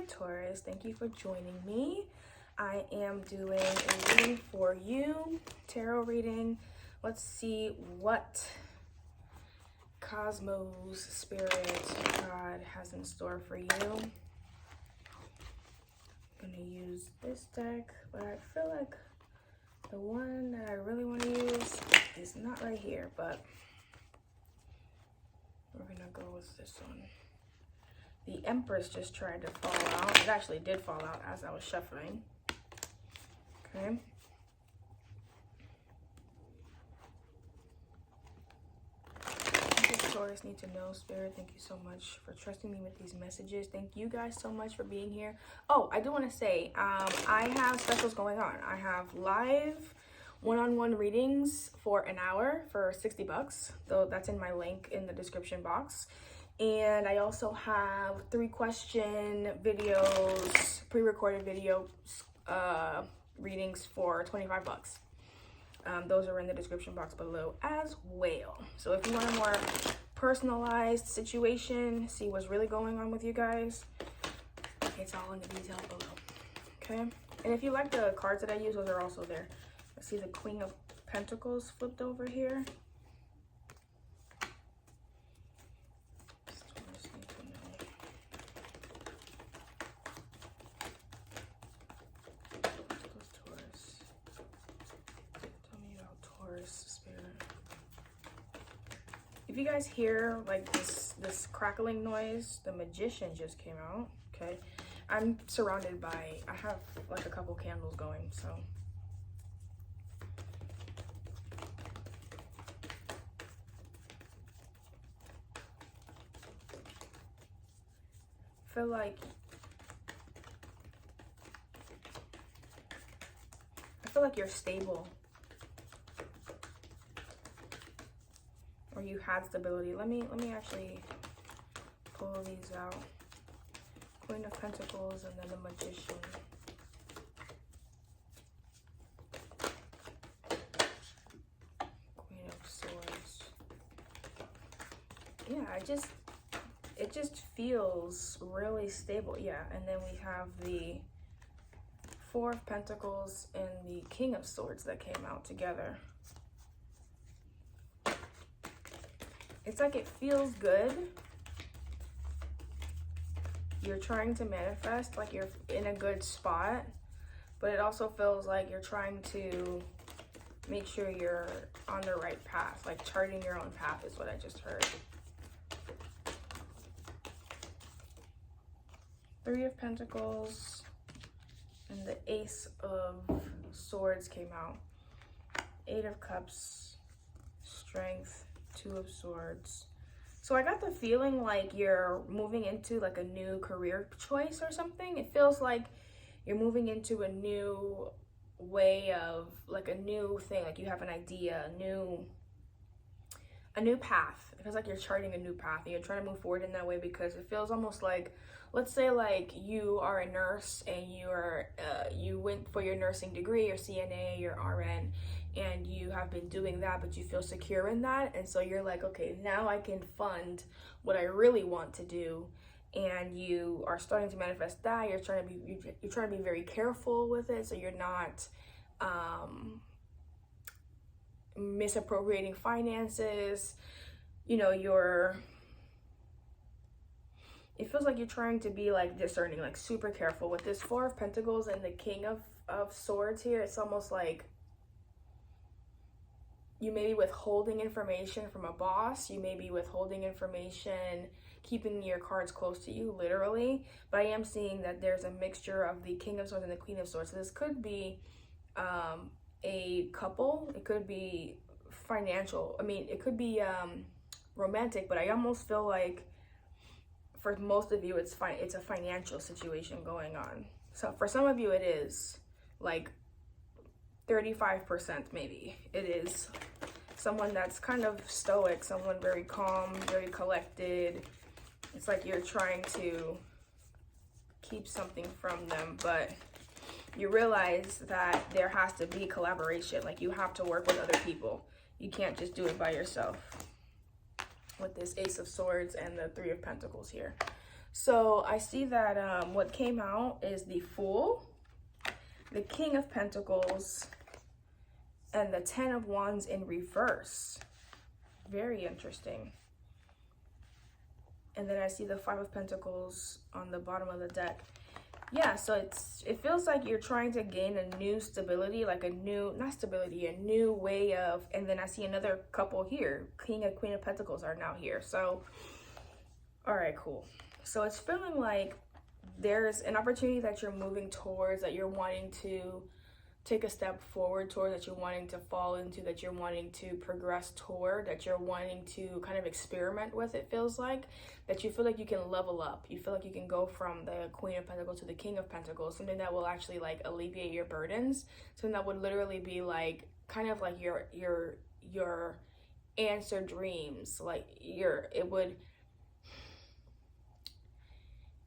Taurus, thank you for joining me. I am doing a reading for you, tarot reading. Let's see what Cosmos, Spirit, God has in store for you. I'm gonna use this deck, but I feel like the one that I really want to use is not right here, but we're gonna go with this one. The Empress just tried to fall out. It actually did fall out as I was shuffling. Okay. Taurus need to know, Spirit, thank you so much for trusting me with these messages. Thank you guys so much for being here. Oh, I do want to say, I have specials going on. I have live one-on-one readings for an hour for 60 bucks, though that's in my link in the description box. And I also have 3-question videos, pre-recorded video readings for 25 bucks. Those are in the description box below as well. So if you want a more personalized situation, see what's really going on with you guys, it's all in the details below. Okay. And if you like the cards that I use, those are also there. I see the Queen of Pentacles flipped over here. Spirit. If you guys hear like this crackling noise, the Magician just came out. Okay, I'm surrounded by, I have like a couple candles going, so I feel like you're stable. Or you had stability. Let me actually pull these out. Queen of Pentacles and then the Magician. Queen of Swords. Yeah, it just feels really stable. Yeah, and then we have the Four of Pentacles and the King of Swords that came out together. It's like it feels good. You're trying to manifest, like you're in a good spot, but it also feels like you're trying to make sure you're on the right path, like charting your own path is what I just heard. Three of Pentacles and the Ace of Swords came out. Eight of Cups, Strength, Two of Swords. So I got the feeling like you're moving into like a new career choice or something. It feels like you're moving into a new way of, like a new thing, like you have an idea, a new path. It feels like you're charting a new path and you're trying to move forward in that way, because it feels almost like, let's say like you are a nurse and you went for your nursing degree, your CNA, your RN, and you have been doing that, but you feel secure in that. And so you're like, okay, now I can fund what I really want to do. And you are starting to manifest that. You're trying to be very careful with it, so you're not misappropriating finances. You know, it feels like you're trying to be like discerning, like super careful with this Four of Pentacles and the King of Swords here. It's almost like you may be withholding information from a boss. You may be withholding information, keeping your cards close to you, literally. But I am seeing that there's a mixture of the King of Swords and the Queen of Swords. So this could be a couple. It could be financial. I mean, it could be romantic, but I almost feel like for most of you, it's a financial situation going on. So for some of you, it is like 35% maybe. It is someone that's kind of stoic, someone very calm, very collected. It's like you're trying to keep something from them, but you realize that there has to be collaboration. Like you have to work with other people. You can't just do it by yourself with this Ace of Swords and the Three of Pentacles here. So I see that what came out is the Fool, the King of Pentacles, and the 10 of Wands in reverse. Very interesting. And then I see the 5 of Pentacles on the bottom of the deck. Yeah, so it feels like you're trying to gain a new stability, like a new, not stability, a new way of, and then I see another couple here. King and Queen of Pentacles are now here. So, all right, cool. So it's feeling like there's an opportunity that you're moving towards, that you're wanting to take a step forward toward, that you're wanting to fall into, that you're wanting to progress toward, that you're wanting to kind of experiment with. It feels like that you feel like you can level up. You feel like you can go from the Queen of Pentacles to the King of Pentacles, something that will actually like alleviate your burdens, something that would literally be like kind of like your answer dreams, like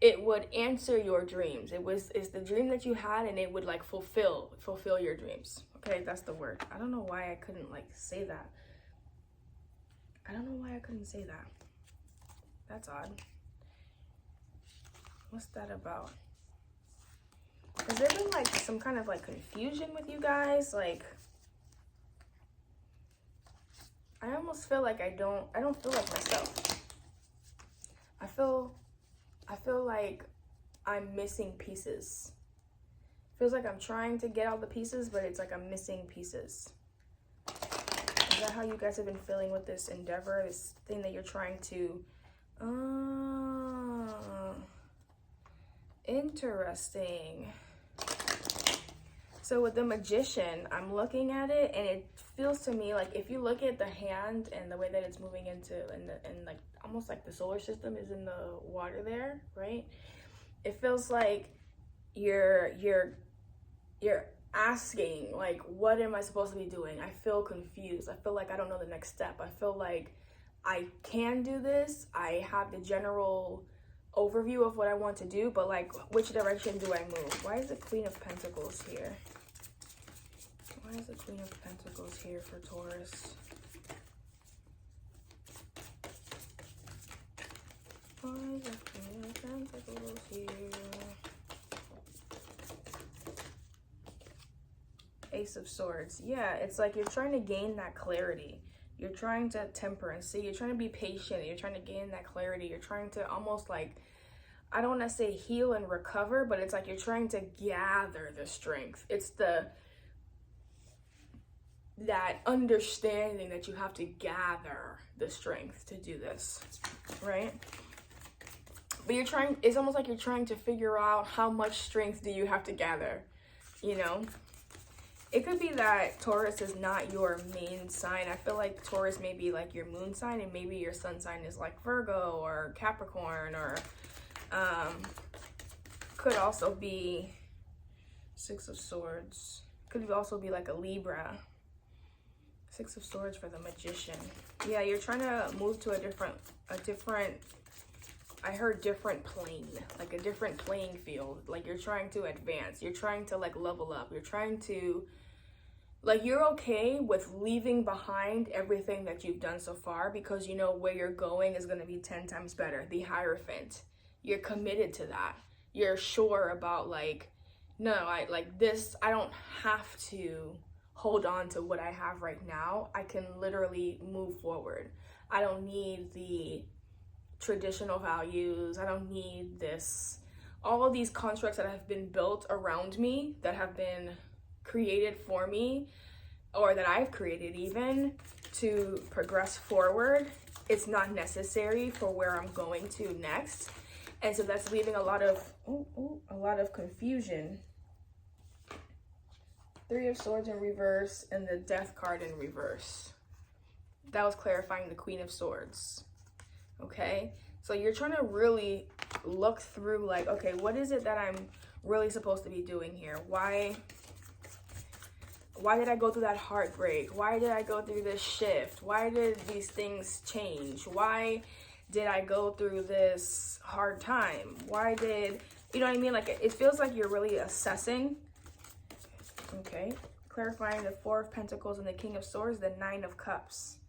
it would answer your dreams. It's the dream that you had, and it would like fulfill your dreams. Okay, that's the word. I don't know why I couldn't like say that. I don't know why I couldn't say that. That's odd. What's that about? Has there been like some kind of like confusion with you guys? Like, I almost feel like I don't feel like myself. I feel like I'm missing pieces. Feels like I'm trying to get all the pieces, but it's like I'm missing pieces. Is that how you guys have been feeling with this endeavor, this thing that you're trying to... interesting. So with the Magician, I'm looking at it, and it feels to me like if you look at the hand and the way that it's moving into, and like almost like the solar system is in the water there, right? It feels like you're asking, like, what am I supposed to be doing? I feel confused. I feel like I don't know the next step. I feel like I can do this. I have the general overview of what I want to do, but like, which direction do I move? Why is the Queen of Pentacles here? Why is the Queen of Pentacles here for Taurus? Why is the Queen of Pentacles here? Ace of Swords. Yeah, it's like you're trying to gain that clarity. You're trying to temperance. See, you're trying to be patient. You're trying to gain that clarity. You're trying to almost like, I don't want to say heal and recover, but it's like you're trying to gather the strength. It's that understanding that you have to gather the strength to do this, right? But you're trying, it's almost like you're trying to figure out how much strength do you have to gather, you know? It could be that Taurus is not your main sign. I feel like Taurus may be like your moon sign, and maybe your sun sign is like Virgo or Capricorn, or could also be Six of Swords. Could also be like a Libra. Six of Swords for the Magician. Yeah, you're trying to move to a different, I heard different plane, like a different playing field. Like you're trying to advance. You're trying to like level up. You're trying to, like, you're okay with leaving behind everything that you've done so far, because you know where you're going is going to be 10 times better. The Hierophant. You're committed to that. You're sure about like, no, I don't have to hold on to what I have right now. I can literally move forward. I don't need the traditional values. I don't need this, all of these constructs that have been built around me, that have been created for me, or that I've created even to progress forward. It's not necessary for where I'm going to next. And so that's leaving a lot of confusion. Three of Swords in reverse and the Death card in reverse. That was clarifying the Queen of Swords. Okay, so you're trying to really look through like, okay, what is it that I'm really supposed to be doing here? Why did I go through that heartbreak? Why did I go through this shift? Why did these things change? Why did I go through this hard time? Why did, you know what I mean? Like, it feels like you're really assessing. Okay, clarifying the Four of Pentacles and the King of Swords, the Nine of Cups,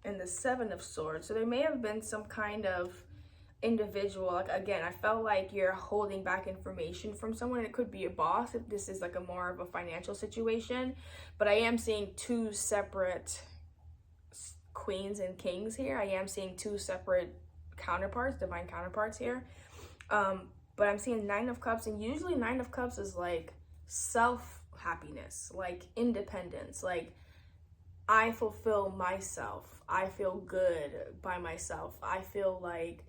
and the Seven of Swords. So there may have been some kind of individual. Like, again, I felt like you're holding back information from someone. It could be a boss if this is like a more of a financial situation, but I am seeing two separate queens and kings here. I am seeing two separate counterparts, divine counterparts here. But I'm seeing Nine of Cups, and usually Nine of Cups is like self-happiness, like independence, like I fulfill myself. I feel good by myself. I feel like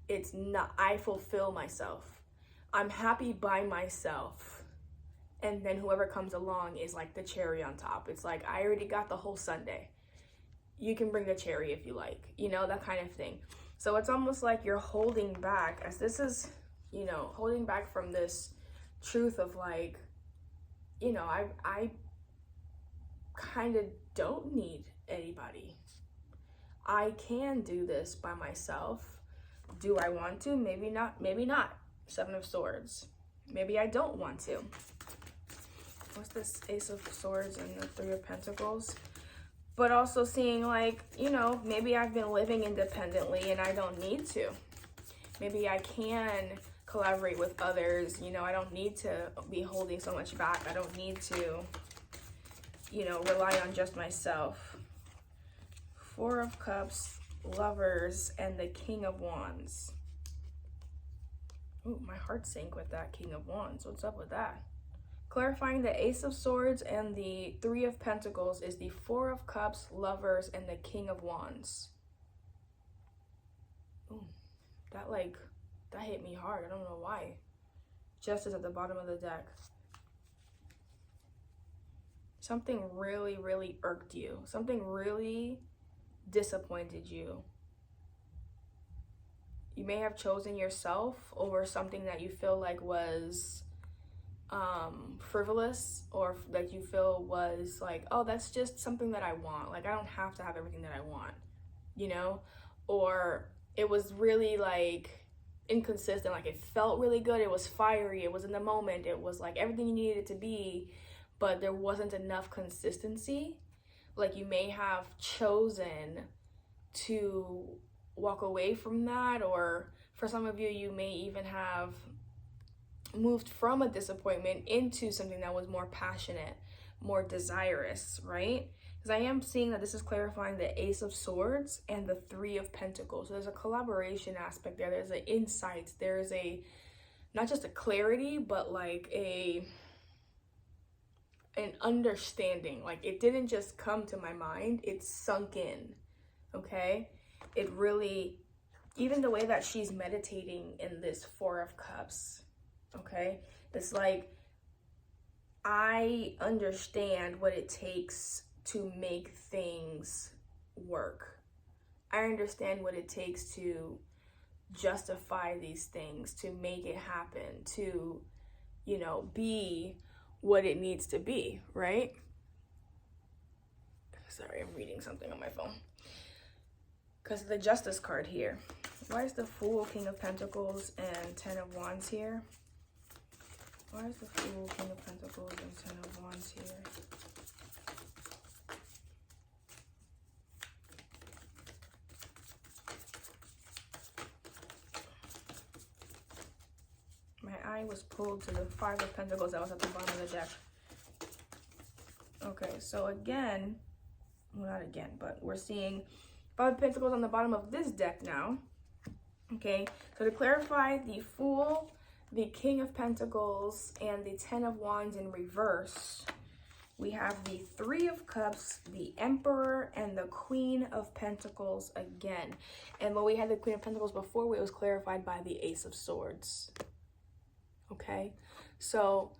it's not, I fulfill myself. I'm happy by myself. And then whoever comes along is like the cherry on top. It's like, I already got the whole sundae. You can bring the cherry if you like, you know, that kind of thing. So it's almost like you're holding back, as this is, you know, holding back from this truth of like, you know, I kind of don't need anybody. I can do this by myself. Do I want to? Maybe not. Maybe not. Seven of Swords. Maybe I don't want to. What's this? Ace of Swords and the Three of Pentacles. But also seeing like, you know, maybe I've been living independently and I don't need to. Maybe I can collaborate with others. You know, I don't need to be holding so much back. I don't need to, you know, rely on just myself. Four of Cups, Lovers, and the King of Wands. Ooh, my heart sank with that King of Wands. What's up with that? Clarifying the Ace of Swords and the Three of Pentacles is the Four of Cups, Lovers, and the King of Wands. Ooh, that hit me hard. I don't know why. Justice at the bottom of the deck. Something really, really irked you. Something really disappointed you. You may have chosen yourself over something that you feel like was frivolous, or that you feel was like, oh, that's just something that I want. Like, I don't have to have everything that I want, you know? Or it was really like inconsistent. Like, it felt really good. It was fiery. It was in the moment. It was like everything you needed it to be, but there wasn't enough consistency. Like, you may have chosen to walk away from that, or for some of you, you may even have moved from a disappointment into something that was more passionate, more desirous, right? Because I am seeing that this is clarifying the Ace of Swords and the Three of Pentacles. So there's a collaboration aspect there. There's an insight. There's a, not just a clarity, but like an understanding. Like, it didn't just come to my mind, it sunk in, okay? It really, even the way that she's meditating in this Four of Cups, okay? It's like, I understand what it takes to make things work. I understand what it takes to justify these things, to make it happen, to, you know, be what it needs to be, right? Sorry, I'm reading something on my phone. Because of the Justice card here. Why is the Fool, King of Pentacles, and Ten of Wands here? Why is the Fool, King of Pentacles, and Ten of Wands here? My eye was pulled to the Five of Pentacles that was at the bottom of the deck. Okay, so again, well, not again, but we're seeing Five of Pentacles on the bottom of this deck now. Okay, so to clarify, the Fool, the King of Pentacles, and the Ten of Wands in reverse, we have the Three of Cups, the Emperor, and the Queen of Pentacles again. And when we had the Queen of Pentacles before, it was clarified by the Ace of Swords. Okay, so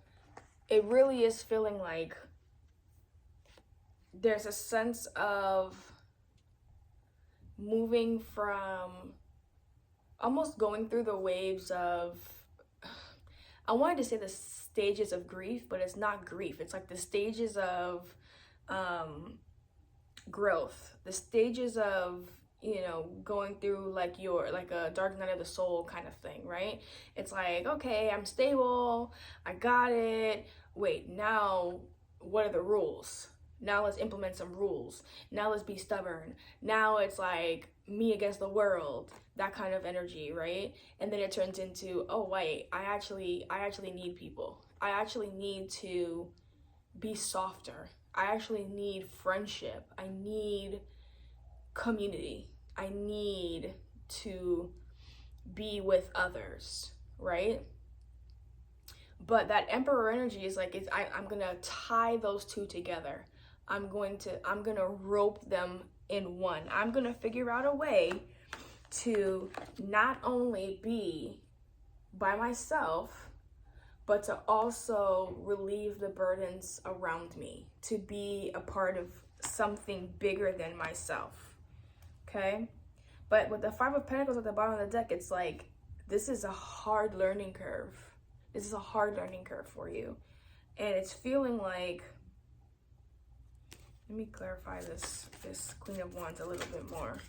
it really is feeling like there's a sense of moving from almost going through the waves of, I wanted to say the stages of grief, but it's not grief. It's like the stages of growth, the stages of, you know, going through like a dark night of the soul kind of thing, right? It's like, okay, I'm stable, I got it. Wait, now what are the rules? Now let's implement some rules. Now let's be stubborn. Now it's like me against the world, that kind of energy, right? And then it turns into, oh wait, I actually need people. I actually need to be softer. I actually need friendship. I need community. I need to be with others, right? But that Emperor energy is like, I'm gonna tie those two together. I'm gonna rope them in one. I'm gonna figure out a way to not only be by myself, but to also relieve the burdens around me, to be a part of something bigger than myself, okay? But with the Five of Pentacles at the bottom of the deck, it's like, this is a hard learning curve. This is a hard learning curve for you. And it's feeling like, let me clarify this Queen of Wands a little bit more.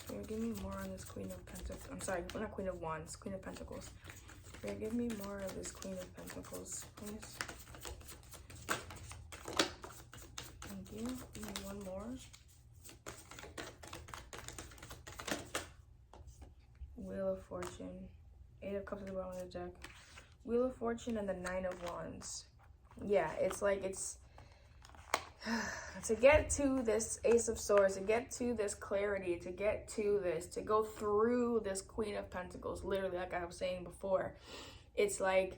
So give me more on this Queen of Pentacles. I'm sorry, not Queen of Wands, Queen of Pentacles. Give me more of this Queen of Pentacles, please. Thank you. Give me one more. Wheel of Fortune. Eight of Cups at the bottom of the deck. Wheel of Fortune and the Nine of Wands. Yeah, it's like to get to this Ace of Swords, to get to this clarity, to get to this, to go through this Queen of Pentacles, literally, like I was saying before, it's like,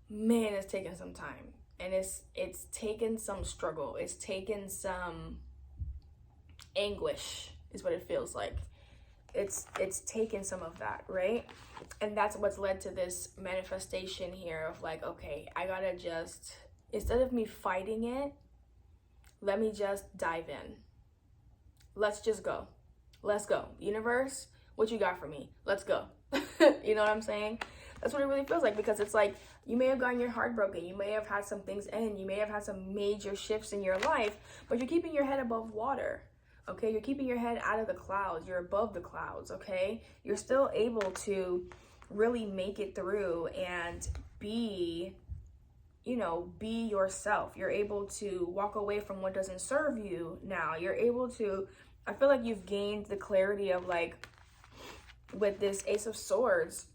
man, it's taken some time. And it's taken some struggle. It's taken some anguish, is what it feels like. It's taken some of that, right? And that's what's led to this manifestation here of like, okay, I gotta just, instead of me fighting it, let me just dive in. Let's just go. Let's go. Universe, what you got for me? Let's go. You know what I'm saying? That's what it really feels like, because it's like, you may have gotten your heart broken. You may have had some things end. You may have had some major shifts in your life, but you're keeping your head above water. Okay, you're keeping your head out of the clouds. You're above the clouds, okay? You're still able to really make it through and be, you know, be yourself. You're able to walk away from what doesn't serve you now. You're able to, I feel like you've gained the clarity of like, with this Ace of Swords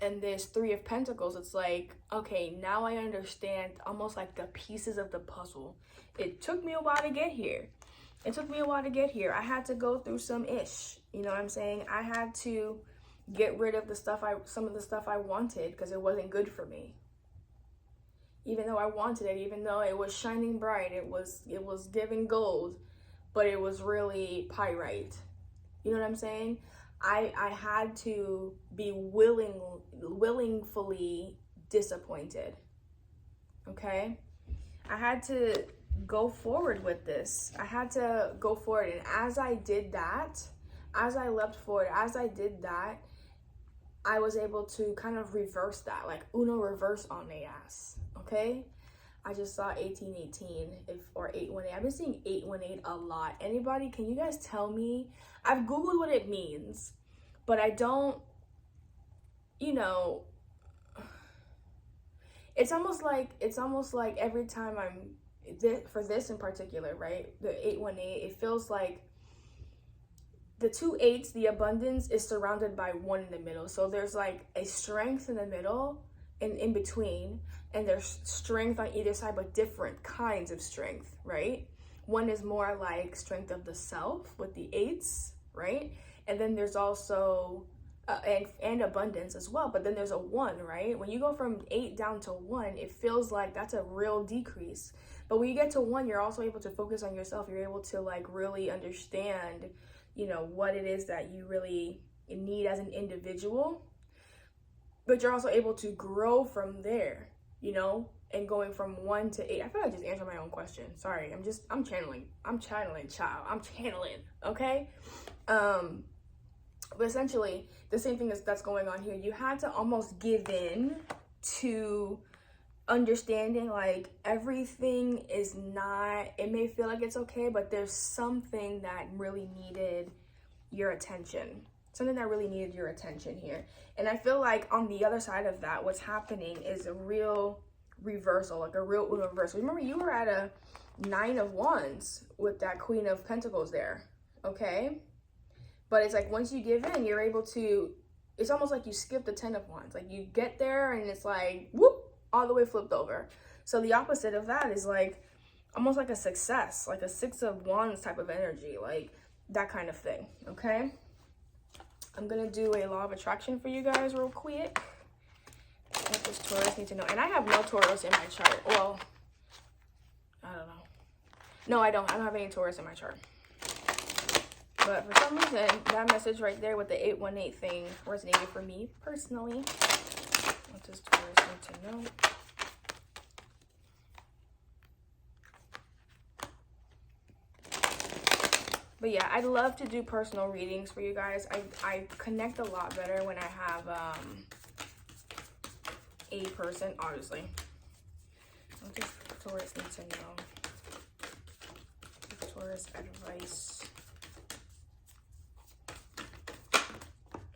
and this Three of Pentacles, it's like, okay, now I understand almost like the pieces of the puzzle. It took me a while to get here. It took me a while to get here. I had to go through some ish. You know what I'm saying? I had to get rid of some of the stuff I wanted because it wasn't good for me. Even though I wanted it, even though it was shining bright, it was giving gold, but it was really pyrite. You know what I'm saying? I had to be willingly disappointed. Okay? I had to go forward with this. I had to go forward, and as I did that, as I leapt forward, as I did that, I was able to kind of reverse that, like Uno reverse on the ass. Okay, I just saw 1818 or 818. I've been seeing 818 a lot. Anybody, can you guys tell me? I've googled what it means, but I don't, you know, it's almost like every time for this in particular, right, the 818, it feels like the 2 8s, the abundance is surrounded by 1 in the middle. So there's like a strength in the middle and in between, and there's strength on either side, but different kinds of strength, right? One is more like strength of the self with the 8s, right? And then there's also and abundance as well, but then there's a 1, right? When you go from 8 down to 1, it feels like that's a real decrease. But when you get to 1, you're also able to focus on yourself. You're able to like really understand, you know, what it is that you really need as an individual. But you're also able to grow from there, you know, and going from 1 to 8. I feel like I just answered my own question. Sorry, I'm channeling, child. I'm channeling, okay? But essentially, the same thing that's going on here. You had to almost give in to understanding like everything is not, it may feel like it's okay, but there's something that really needed your attention. Something that really needed your attention here. And I feel like on the other side of that, what's happening is a real reversal, like a real Uno reversal. Remember, you were at a 9 of Wands with that Queen of Pentacles there, okay? But it's like once you give in, you're able to, it's almost like you skip the 10 of Wands. Like you get there and it's like, whoop, all the way flipped over. So the opposite of that is like, almost like a success, like a 6 of Wands type of energy, like that kind of thing, okay? I'm going to do a law of attraction for you guys real quick. What does Taurus need to know? And I have no Taurus in my chart. Well, I don't know. No, I don't have any Taurus in my chart. But for some reason, that message right there with the 818 thing resonated for me personally. What does Taurus need to know? But yeah, I'd love to do personal readings for you guys. I connect a lot better when I have a person, obviously. What does Taurus need to know? Taurus advice.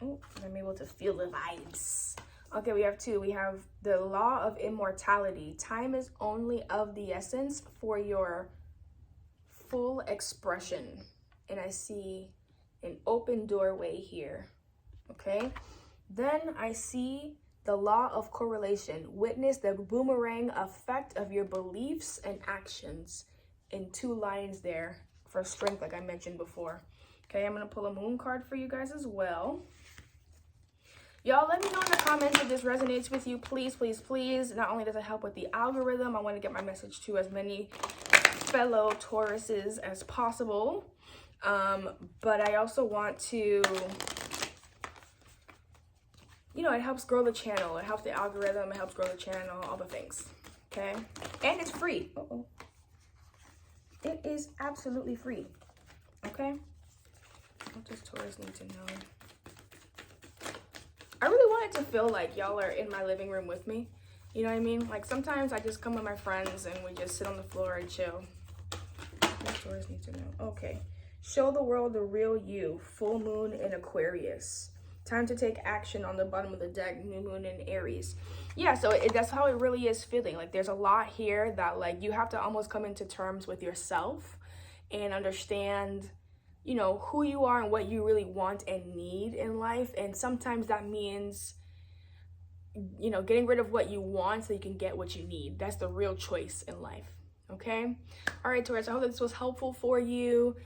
Oh, I'm able to feel the vibes. Okay, we have 2. We have the law of immortality. Time is only of the essence for your full expression. And I see an open doorway here, okay? Then I see the law of correlation. Witness the boomerang effect of your beliefs and actions in 2 lines there for strength, like I mentioned before. Okay, I'm going to pull a moon card for you guys as well. Y'all, let me know in the comments if this resonates with you. Please, please, please. Not only does it help with the algorithm, I want to get my message to as many fellow Tauruses as possible. But I also want to, you know, it helps grow the channel. It helps the algorithm. It helps grow the channel, all the things. Okay? And it's free. Uh-oh. It is absolutely free. Okay? What does Taurus need to know? I really want it to feel like y'all are in my living room with me. You know what I mean? Like sometimes I just come with my friends and we just sit on the floor and chill. What does Taurus need to know? Okay. Show the world the real you. Full moon in Aquarius. Time to take action on the bottom of the deck. New moon in Aries. Yeah, so that's how it really is feeling. Like there's a lot here that like you have to almost come into terms with yourself and understand, you know, who you are and what you really want and need in life. And sometimes that means, you know, getting rid of what you want so you can get what you need. That's the real choice in life. Okay? All right, Taurus, I hope that this was helpful for you.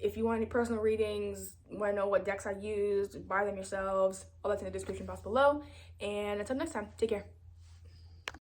If you want any personal readings, want to know what decks I used, buy them yourselves, all that's in the description box below. And until next time, take care.